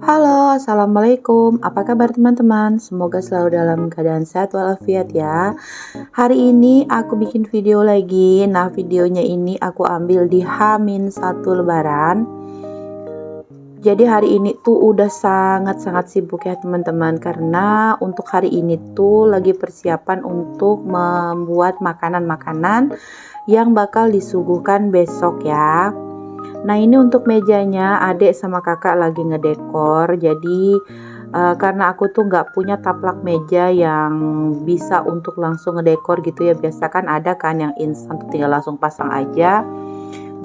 Halo, assalamualaikum. Apa kabar teman-teman? Semoga selalu dalam keadaan sehat walafiat ya. Hari ini aku bikin video lagi. Nah, videonya ini aku ambil di H-1 Lebaran. Jadi hari ini tuh udah sangat-sangat sibuk ya teman-teman, karena untuk hari ini tuh lagi persiapan untuk membuat makanan-makanan yang bakal disuguhkan besok ya. Nah, ini untuk mejanya adek sama kakak lagi ngedekor. Jadi karena aku tuh nggak punya taplak meja yang bisa untuk langsung ngedekor gitu ya. Biasa kan ada kan yang instan tuh tinggal langsung pasang aja.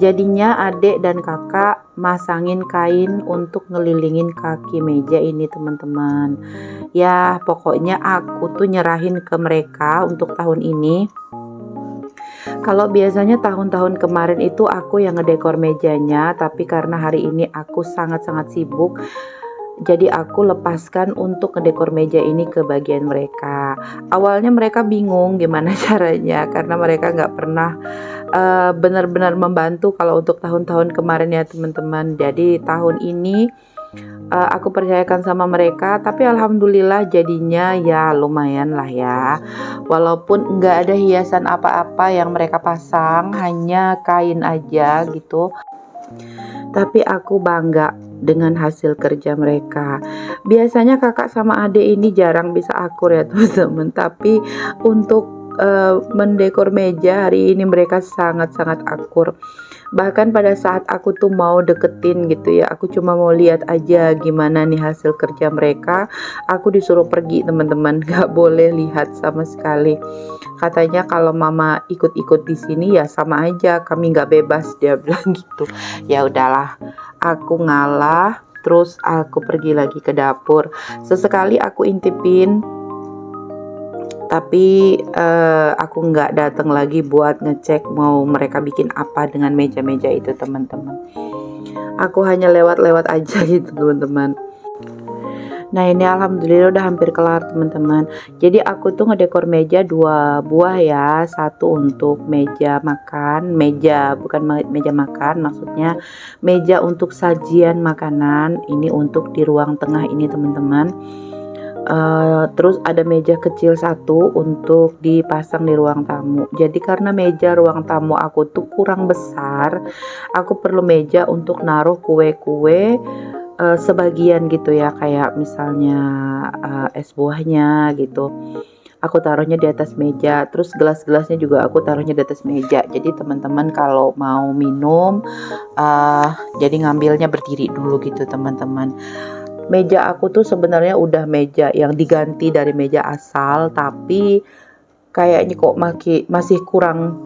Jadinya adek dan kakak masangin kain untuk ngelilingin kaki meja ini teman-teman. Ya pokoknya aku tuh nyerahin ke mereka untuk tahun ini. Kalau biasanya tahun-tahun kemarin itu aku yang ngedekor mejanya, tapi karena hari ini aku sangat-sangat sibuk, jadi aku lepaskan untuk ngedekor meja ini ke bagian mereka. Awalnya mereka bingung gimana caranya, karena mereka nggak pernah benar-benar membantu kalau untuk tahun-tahun kemarin ya teman-teman. Jadi tahun ini aku percayakan sama mereka, tapi alhamdulillah jadinya ya lumayan lah ya, walaupun nggak ada hiasan apa-apa yang mereka pasang, hanya kain aja gitu, tapi aku bangga dengan hasil kerja mereka. Biasanya kakak sama adik ini jarang bisa akur ya teman-teman, tapi untuk mendekor meja hari ini mereka sangat-sangat akur. Bahkan pada saat aku tuh mau deketin gitu ya, aku cuma mau lihat aja gimana nih hasil kerja mereka, aku disuruh pergi teman-teman, gak boleh lihat sama sekali. Katanya kalau mama ikut-ikut di sini ya sama aja, kami gak bebas, dia bilang gitu. Ya udahlah, aku ngalah, terus aku pergi lagi ke dapur. Sesekali aku intipin, tapi aku nggak datang lagi buat ngecek mau mereka bikin apa dengan meja-meja itu teman-teman. Aku hanya lewat-lewat aja gitu teman-teman. Nah, ini alhamdulillah udah hampir kelar teman-teman. Jadi aku tuh ngedekor meja 2 buah ya, satu untuk meja makan, meja bukan meja makan, maksudnya meja untuk sajian makanan, ini untuk di ruang tengah ini teman-teman. Terus ada meja kecil satu untuk dipasang di ruang tamu. Jadi karena meja ruang tamu aku tuh kurang besar, aku perlu meja untuk naruh kue-kue sebagian gitu ya, kayak misalnya es buahnya gitu. Aku taruhnya di atas meja, terus gelas-gelasnya juga aku taruhnya di atas meja. Jadi teman-teman kalau mau minum, jadi ngambilnya berdiri dulu gitu teman-teman. Meja aku tuh sebenarnya udah meja yang diganti dari meja asal, tapi kayaknya kok masih kurang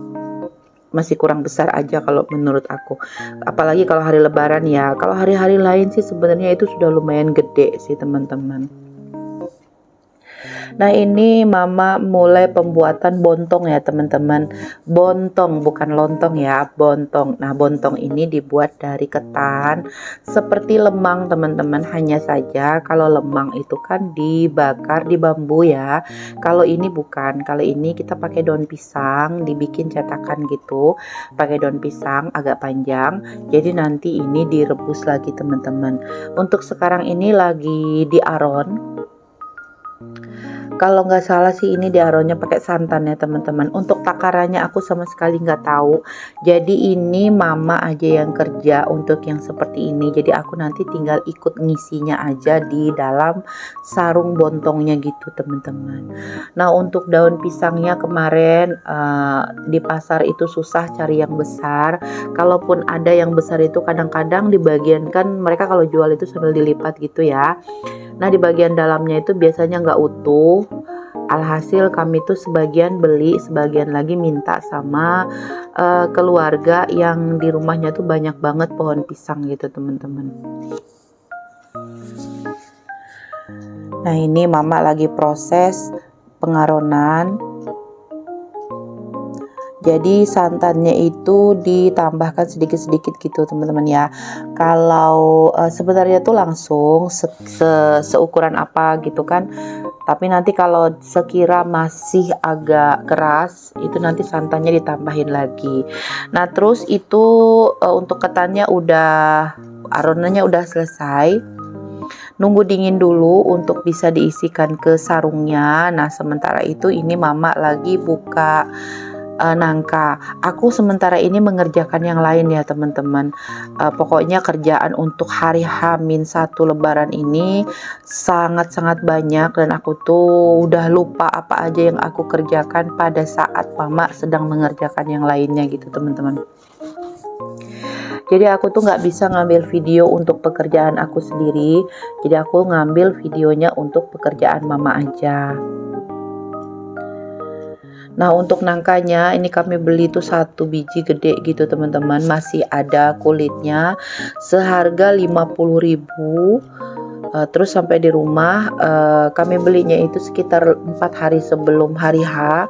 besar aja kalau menurut aku. Apalagi kalau hari lebaran ya. Kalau hari-hari lain sih sebenarnya itu sudah lumayan gede sih teman-teman. Nah, ini mama mulai pembuatan bontong ya teman-teman. Bontong bukan lontong ya, bontong. Nah, bontong ini dibuat dari ketan seperti lemang teman-teman. Hanya saja kalau lemang itu kan dibakar di bambu ya. Kalau ini bukan. Kalau ini kita pakai daun pisang, dibikin cetakan gitu. Pakai daun pisang agak panjang. Jadi nanti ini direbus lagi teman-teman. Untuk sekarang ini lagi diaron. Kalau nggak salah sih ini diaronnya pakai santan ya teman-teman. Untuk takarannya aku sama sekali nggak tahu. Jadi ini mama aja yang kerja untuk yang seperti ini. Jadi aku nanti tinggal ikut ngisinya aja di dalam sarung bontongnya gitu teman-teman. Nah, untuk daun pisangnya kemarin di pasar itu susah cari yang besar. Kalaupun ada yang besar itu kadang-kadang di bagian, kan mereka kalau jual itu sambil dilipat gitu ya. Nah, di bagian dalamnya itu biasanya nggak utuh. Alhasil kami tuh sebagian beli, sebagian lagi minta sama keluarga yang di rumahnya tuh banyak banget pohon pisang gitu teman-teman. Nah, ini mama lagi proses pengaronan. Jadi santannya itu ditambahkan sedikit-sedikit gitu teman-teman ya. Kalau sebenarnya tuh langsung seukuran apa gitu kan. Tapi nanti kalau sekira masih agak keras, itu nanti santannya ditambahin lagi. Nah, terus itu untuk ketannya udah, aronanya udah selesai. nunggu dingin dulu untuk bisa diisikan ke sarungnya. Nah, sementara itu ini mama lagi buka nangka. Aku sementara ini mengerjakan yang lain ya teman-teman. Pokoknya kerjaan untuk hari H-1 Lebaran ini sangat-sangat banyak dan aku tuh udah lupa apa aja yang aku kerjakan pada saat mama sedang mengerjakan yang lainnya gitu teman-teman. Jadi aku tuh nggak bisa ngambil video untuk pekerjaan aku sendiri. Jadi aku ngambil videonya untuk pekerjaan mama aja. Nah, untuk nangkanya ini kami beli tuh 1 biji gede gitu teman-teman, masih ada kulitnya, seharga 50.000. Terus sampai di rumah kami belinya itu sekitar 4 hari sebelum hari H,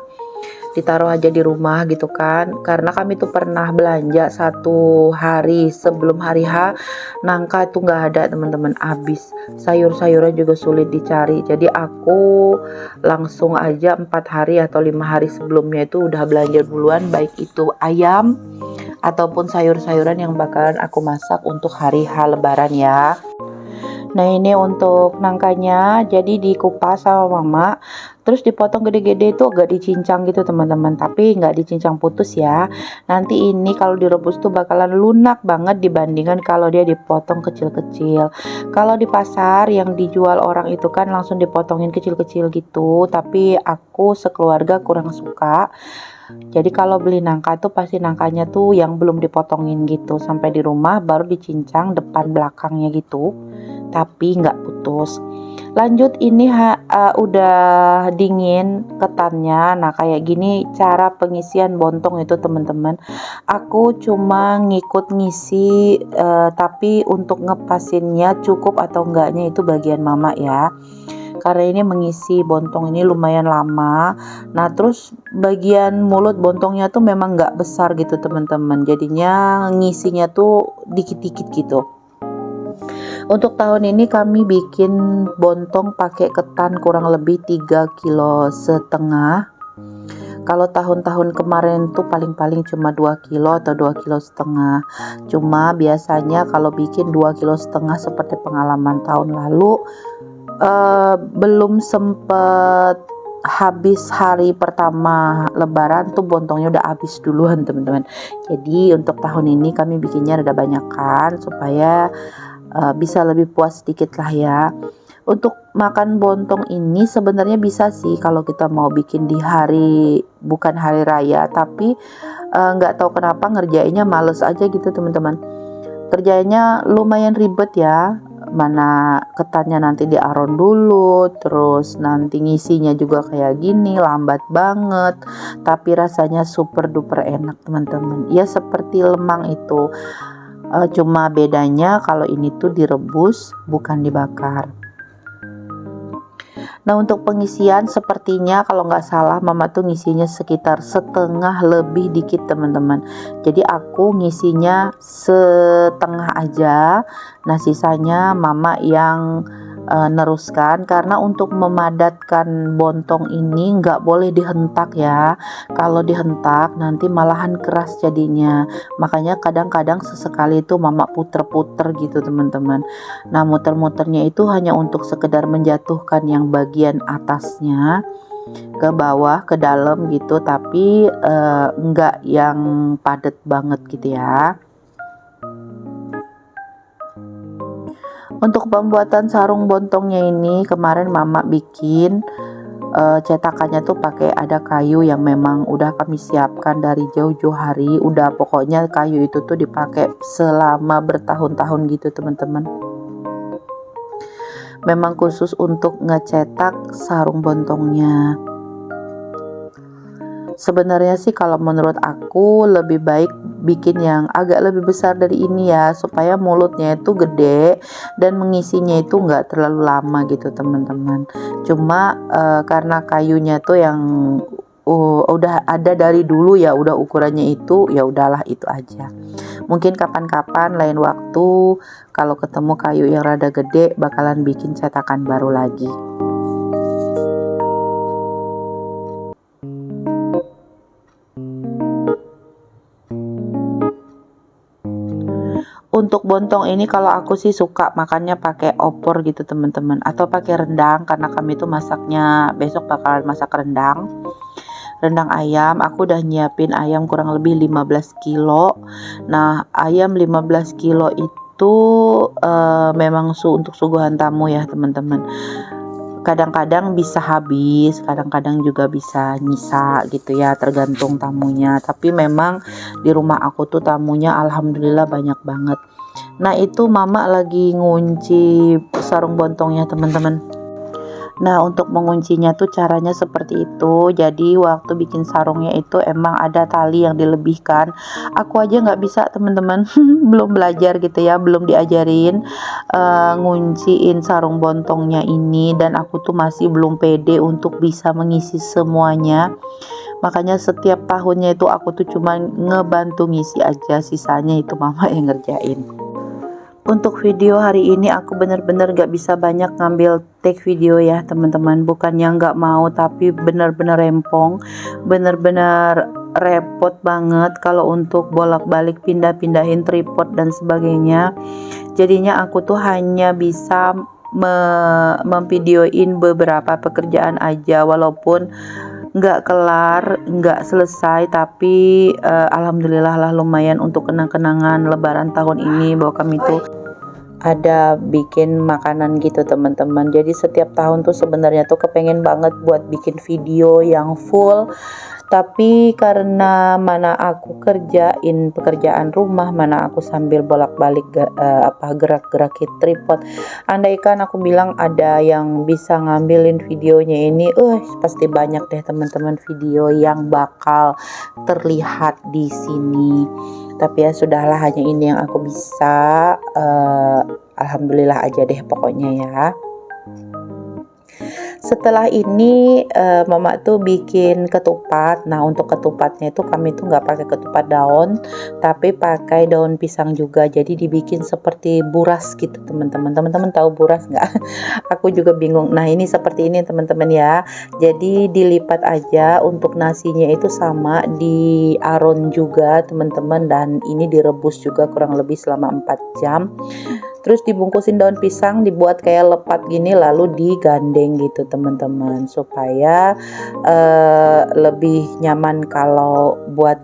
ditaruh aja di rumah gitu kan, karena kami tuh pernah belanja 1 hari sebelum hari H, nangka itu nggak ada teman-teman, habis. Sayur-sayuran juga sulit dicari, jadi aku langsung aja 4 hari atau 5 hari sebelumnya itu udah belanja duluan, baik itu ayam ataupun sayur-sayuran yang bakalan aku masak untuk hari H Lebaran ya. Nah, ini untuk nangkanya jadi dikupas sama mama, terus dipotong gede-gede itu agak dicincang gitu teman-teman, tapi nggak dicincang putus ya. Nanti ini kalau direbus tuh bakalan lunak banget dibandingkan kalau dia dipotong kecil-kecil. Kalau di pasar yang dijual orang itu kan langsung dipotongin kecil-kecil gitu, tapi aku sekeluarga kurang suka. Jadi kalau beli nangka tuh pasti nangkanya tuh yang belum dipotongin gitu, sampai di rumah baru dicincang depan belakangnya gitu, tapi nggak putus. Lanjut ini udah dingin ketannya. Nah, kayak gini cara pengisian bontong itu teman-teman. Aku cuma ngikut ngisi, tapi untuk ngepasinnya cukup atau enggaknya itu bagian mama ya, karena ini mengisi bontong ini lumayan lama. Nah, terus bagian mulut bontongnya tuh memang nggak besar gitu teman-teman, jadinya ngisinya tuh dikit-dikit gitu. Untuk tahun ini kami bikin bontong pakai ketan kurang lebih 3,5 kg. Kalau tahun-tahun kemarin tuh paling-paling cuma 2 kilo atau 2,5 kg. Cuma biasanya kalau bikin 2,5 kg seperti pengalaman tahun lalu, belum sempet habis hari pertama Lebaran tuh bontongnya udah habis duluan teman-teman. Jadi untuk tahun ini kami bikinnya rada banyakan supaya bisa lebih puas sedikit lah ya. Untuk makan bontong ini sebenarnya bisa sih kalau kita mau bikin di hari bukan hari raya, tapi nggak tahu kenapa ngerjainnya males aja gitu teman-teman. Kerjanya lumayan ribet ya, mana ketannya nanti diaron dulu, terus nanti ngisinya juga kayak gini, lambat banget, tapi rasanya super duper enak teman-teman. Ya seperti lemang itu, cuma bedanya kalau ini tuh direbus bukan dibakar. Nah, untuk pengisian sepertinya kalau nggak salah mama tuh ngisinya sekitar setengah lebih dikit teman-teman. Jadi aku ngisinya setengah aja. Nah, sisanya mama yang neruskan, karena untuk memadatkan bontong ini nggak boleh dihentak ya. Kalau dihentak nanti malahan keras jadinya. Makanya kadang-kadang sesekali itu mama puter-puter gitu teman-teman. Nah, muter-muternya itu hanya untuk sekedar menjatuhkan yang bagian atasnya ke bawah, ke dalam gitu, tapi enggak yang padat banget gitu ya. Untuk pembuatan sarung bontongnya ini kemarin mama bikin cetakannya tuh pakai ada kayu yang memang udah kami siapkan dari jauh-jauh hari. Udah pokoknya kayu itu tuh dipakai selama bertahun-tahun gitu teman-teman. Memang khusus untuk ngecetak sarung bontongnya. Sebenarnya sih kalau menurut aku lebih baik bikin yang agak lebih besar dari ini ya, supaya mulutnya itu gede dan mengisinya itu nggak terlalu lama gitu teman-teman. Cuma karena kayunya tuh yang udah ada dari dulu ya, udah ukurannya itu, ya udahlah itu aja. Mungkin kapan-kapan lain waktu kalau ketemu kayu yang rada gede bakalan bikin cetakan baru lagi. Untuk bontong ini kalau aku sih suka makannya pakai opor gitu teman-teman, atau pakai rendang karena kami tuh masaknya besok bakalan masak rendang ayam. Aku udah nyiapin ayam kurang lebih 15 kilo. Nah, ayam 15 kilo itu memang untuk suguhan tamu ya teman-teman. Kadang-kadang bisa habis, kadang-kadang juga bisa nyisa gitu ya, tergantung tamunya. Tapi memang di rumah aku tuh tamunya alhamdulillah banyak banget. Nah, itu mama lagi ngunci sarung bontongnya teman-teman. Nah, untuk menguncinya tuh caranya seperti itu. Jadi waktu bikin sarungnya itu emang ada tali yang dilebihkan. Aku aja nggak bisa teman-teman, belum belajar gitu ya, belum diajarin ngunciin sarung bontongnya ini, dan aku tuh masih belum pede untuk bisa mengisi semuanya. Makanya setiap tahunnya itu aku tuh cuma ngebantu ngisi aja, sisanya itu mama yang ngerjain. Untuk video hari ini aku bener-bener gak bisa banyak ngambil take video ya teman-teman. Bukannya gak mau, tapi bener-bener rempong, bener-bener repot banget kalau untuk bolak-balik pindah-pindahin tripod dan sebagainya. Jadinya aku tuh hanya bisa memvideoin beberapa pekerjaan aja, walaupun nggak kelar, nggak selesai, tapi alhamdulillah lah lumayan untuk kenang-kenangan lebaran tahun ini bahwa kami tuh ada bikin makanan gitu teman-teman. Jadi setiap tahun tuh sebenarnya tuh kepengen banget buat bikin video yang full, tapi karena mana aku kerjain pekerjaan rumah, mana aku sambil bolak-balik gerak-gerakin tripod. Andaikan aku bilang ada yang bisa ngambilin videonya ini, pasti banyak deh teman-teman video yang bakal terlihat di sini. Tapi ya sudahlah, hanya ini yang aku bisa. Alhamdulillah aja deh pokoknya ya. Setelah ini mama tuh bikin ketupat. Nah, untuk ketupatnya itu kami tuh nggak pakai ketupat daun, tapi pakai daun pisang juga. Jadi dibikin seperti buras gitu teman-teman. Teman-teman tahu buras nggak? Aku juga bingung. Nah, ini seperti ini teman-teman ya. Jadi dilipat aja. Untuk nasinya itu sama, di aron juga teman-teman, dan ini direbus juga kurang lebih selama 4 jam. Terus dibungkusin daun pisang, dibuat kayak lepat gini, lalu digandeng gitu teman-teman, supaya lebih nyaman kalau buat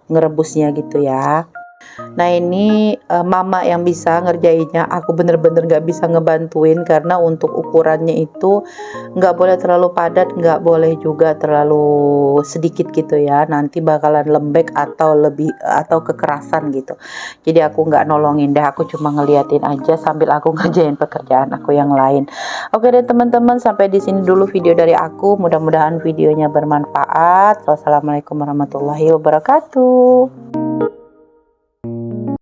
ngerebusnya gitu ya. Nah, ini mama yang bisa ngerjainnya. Aku bener-bener gak bisa ngebantuin karena untuk ukurannya itu gak boleh terlalu padat, gak boleh juga terlalu sedikit gitu ya. Nanti bakalan lembek atau kekerasan gitu. Jadi aku gak nolongin deh, aku cuma ngeliatin aja sambil aku ngerjain pekerjaan aku yang lain. Oke deh teman-teman, sampai di sini dulu video dari aku. Mudah-mudahan videonya bermanfaat. Wassalamualaikum warahmatullahi wabarakatuh.